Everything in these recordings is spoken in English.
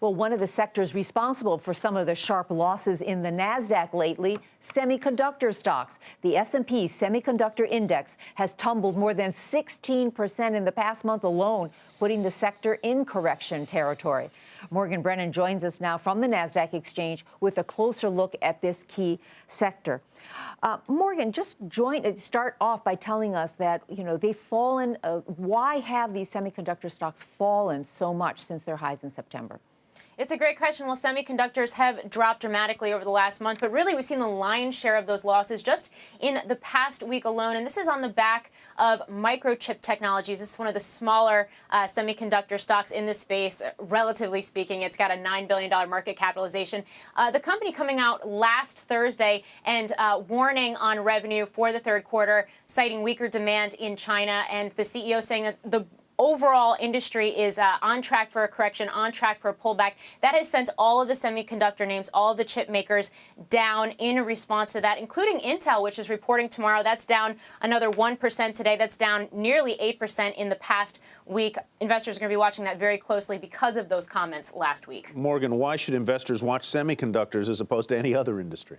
Well, one of the sectors responsible for some of the sharp losses in the NASDAQ lately, semiconductor stocks. The S&P Semiconductor Index has tumbled more than 16% in the past month alone, putting the sector in correction territory. Morgan Brennan joins us now from the NASDAQ exchange with a closer look at this key sector. Morgan, just start off by telling us that, they've fallen. Why have these semiconductor stocks fallen so much since their highs in September? It's a great question. Well, semiconductors have dropped dramatically over the last month, but really we've seen the lion's share of those losses just in the past week alone. And this is on the back of microchip technologies. This is one of the smaller semiconductor stocks in this space. Relatively speaking, it's got a $9 billion market capitalization. The company coming out last Thursday and warning on revenue for the third quarter, citing weaker demand in China, and the CEO saying that the overall industry is on track for a correction, on track for a pullback. That has sent all of the semiconductor names, all of the chip makers down in response to that, including Intel, which is reporting tomorrow. That's down another 1% today. That's down nearly 8% in the past week. Investors are going to be watching that very closely because of those comments last week. Morgan, why should investors watch semiconductors as opposed to any other industry?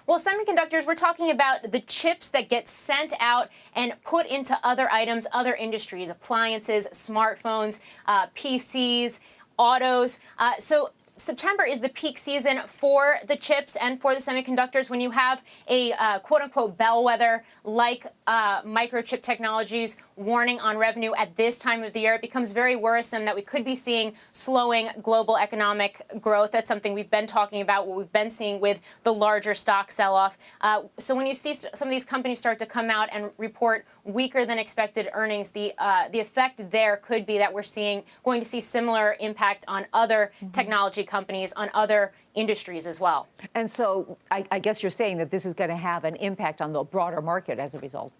Well, semiconductors, we're talking about the chips that get sent out and put into other items, other industries, appliances, smartphones, PCs, autos. So September is the peak season for the chips and for the semiconductors. When you have a quote-unquote bellwether like microchip technologies warning on revenue at this time of the year, it becomes very worrisome that we could be seeing slowing global economic growth. That's something we've been talking about, what we've been seeing with the larger stock sell-off. So when you see some of these companies start to come out and report weaker than expected earnings, the effect there could be that we're going to see similar impact on other technology companies, on other industries as well. And so I guess you're saying that this is going to have an impact on the broader market as a result.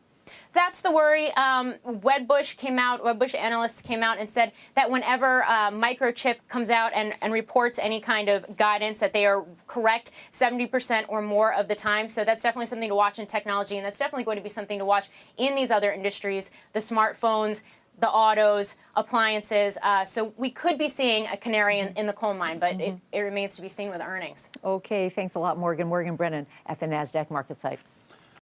That's the worry. Wedbush analysts came out and said that whenever microchip comes out and reports any kind of guidance, that they are correct 70% or more of the time. So that's definitely something to watch in technology, and that's definitely going to be something to watch in these other industries, the smartphones, the autos, appliances. So we could be seeing a canary in the coal mine, but it remains to be seen with earnings. Okay, thanks a lot, Morgan. Morgan Brennan at the NASDAQ market site.